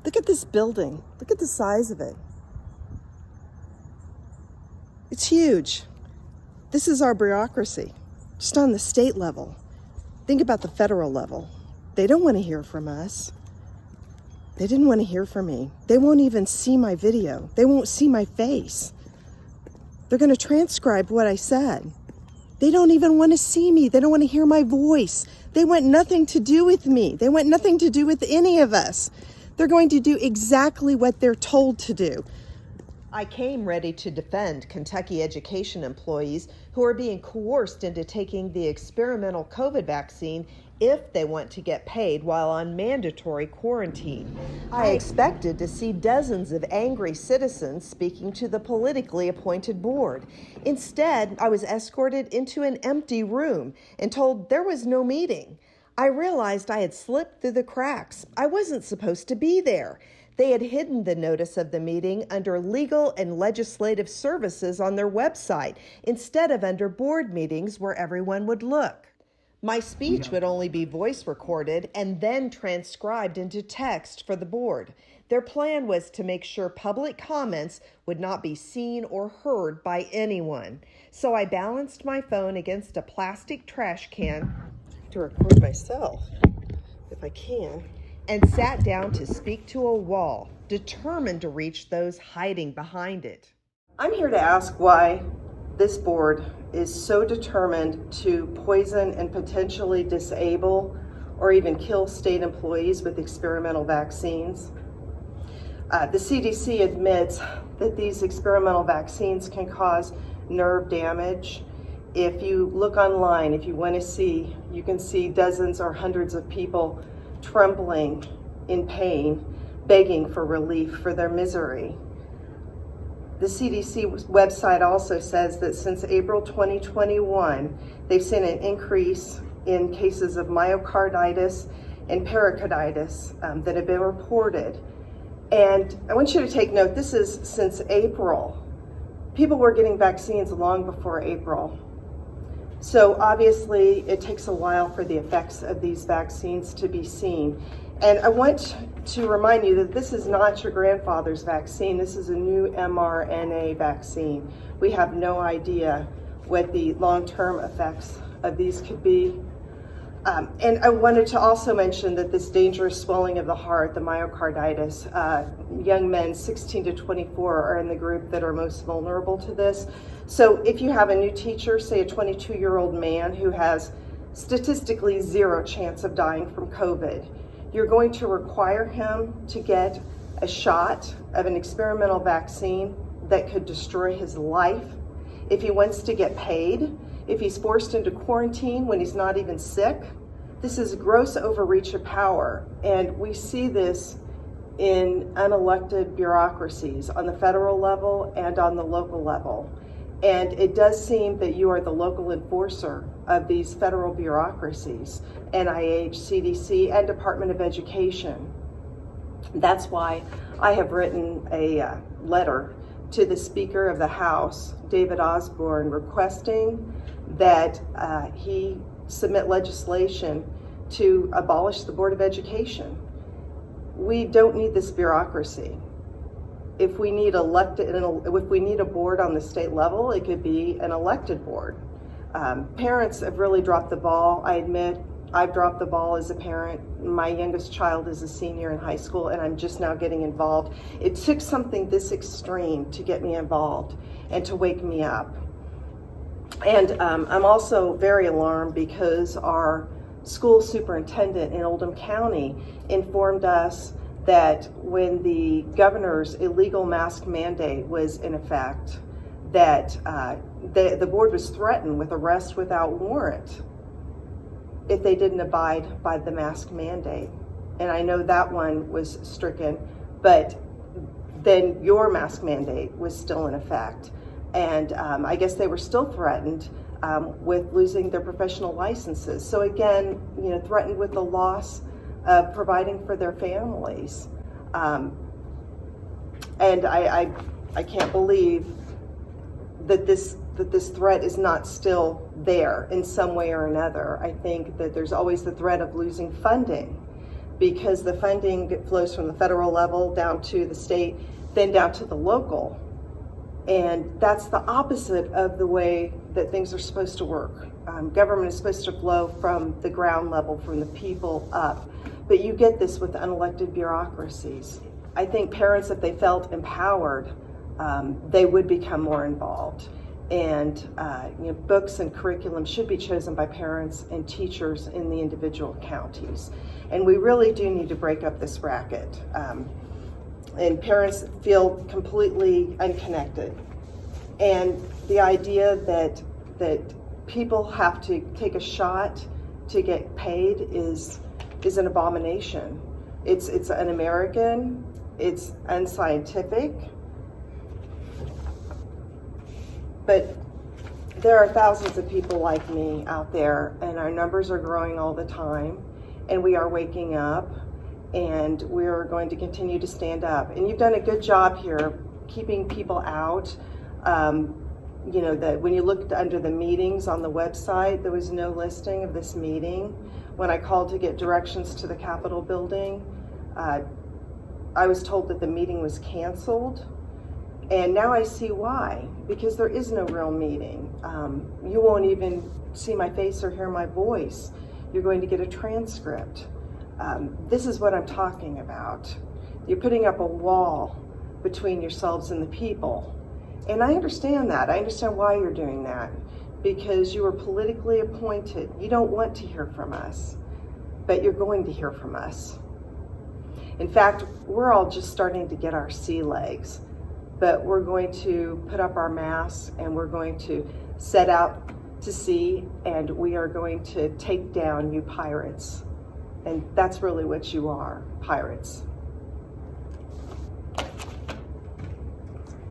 Look at this building. Look at the size of it. It's huge. This is our bureaucracy, just on the state level. Think about the federal level. They don't want to hear from us. They didn't want to hear from me. They won't even see my video. They won't see my face. They're going to transcribe what I said. They don't even want to see me. They don't want to hear my voice. They want nothing to do with me. They want nothing to do with any of us. They're going to do exactly what they're told to do. I came ready to defend Kentucky education employees who are being coerced into taking the experimental COVID vaccine if they want to get paid while on mandatory quarantine. I expected to see dozens of angry citizens speaking to the politically appointed board. Instead, I was escorted into an empty room and told there was no meeting. I realized I had slipped through the cracks. I wasn't supposed to be there. They had hidden the notice of the meeting under legal and legislative services on their website instead of under board meetings where everyone would look. My speech would only be voice recorded and then transcribed into text for the board. Their plan was to make sure public comments would not be seen or heard by anyone. So I balanced my phone against a plastic trash can to record myself, if I can, and sat down to speak to a wall, determined to reach those hiding behind it. I'm here to ask why this board is so determined to poison and potentially disable or even kill state employees with experimental vaccines. The CDC admits that these experimental vaccines can cause nerve damage. If you look online, if you want to see, you can see dozens or hundreds of people trembling in pain, begging for relief for their misery. The CDC website also says that since April 2021, they've seen an increase in cases of myocarditis and pericarditis that have been reported. And I want you to take note, this is since April. People were getting vaccines long before April. So obviously it takes a while for the effects of these vaccines to be seen. And I want to remind you that this is not your grandfather's vaccine. This is a new mRNA vaccine. We have no idea what the long-term effects of these could be. And I wanted to also mention that this dangerous swelling of the heart, the myocarditis, young men 16 to 24 are in the group that are most vulnerable to this. So if you have a new teacher, say a 22-year-old man who has statistically zero chance of dying from COVID, you're going to require him to get a shot of an experimental vaccine that could destroy his life. If he wants to get paid, if he's forced into quarantine when he's not even sick, this is gross overreach of power. And we see this in unelected bureaucracies on the federal level and on the local level. And it does seem that you are the local enforcer of these federal bureaucracies, NIH, CDC, and Department of Education. That's why I have written a letter to the Speaker of the House, David Osborne, requesting that he submit legislation to abolish the Board of Education. We don't need this bureaucracy. If we need if we need a board on the state level, it could be an elected board. Parents have really dropped the ball. I admit I've dropped the ball as a parent. My youngest child is a senior in high school and I'm just now getting involved. It took something this extreme to get me involved and to wake me up. And I'm also very alarmed because our school superintendent in Oldham County informed us that when the governor's illegal mask mandate was in effect, that the board was threatened with arrest without warrant if they didn't abide by the mask mandate. And I know that one was stricken, but then your mask mandate was still in effect. And I guess they were still threatened with losing their professional licenses. So again, threatened with the loss of providing for their families. And I can't believe that this threat is not still there in some way or another. I think that there's always the threat of losing funding because the funding flows from the federal level down to the state, then down to the local. And that's the opposite of the way that things are supposed to work. Government is supposed to flow from the ground level, from the people up. But you get this with unelected bureaucracies. I think parents, if they felt empowered, they would become more involved. And books and curriculum should be chosen by parents and teachers in the individual counties. And we really do need to break up this racket. And parents feel completely unconnected. And the idea that people have to take a shot to get paid is an abomination. It's un-American, it's unscientific. But there are thousands of people like me out there, and our numbers are growing all the time, and we are waking up, and we're going to continue to stand up. And you've done a good job here keeping people out. That when you looked under the meetings on the website, there was no listing of this meeting. When I called to get directions to the Capitol building, I was told that the meeting was canceled. And now I see why, because there is no real meeting. You won't even see my face or hear my voice. You're going to get a transcript. This is what I'm talking about. You're putting up a wall between yourselves and the people. And I understand that. I understand why you're doing that, because you were politically appointed. You don't want to hear from us, but you're going to hear from us. In fact, we're all just starting to get our sea legs, but we're going to put up our masks and we're going to set out to sea, and we are going to take down you pirates. And that's really what you are, pirates.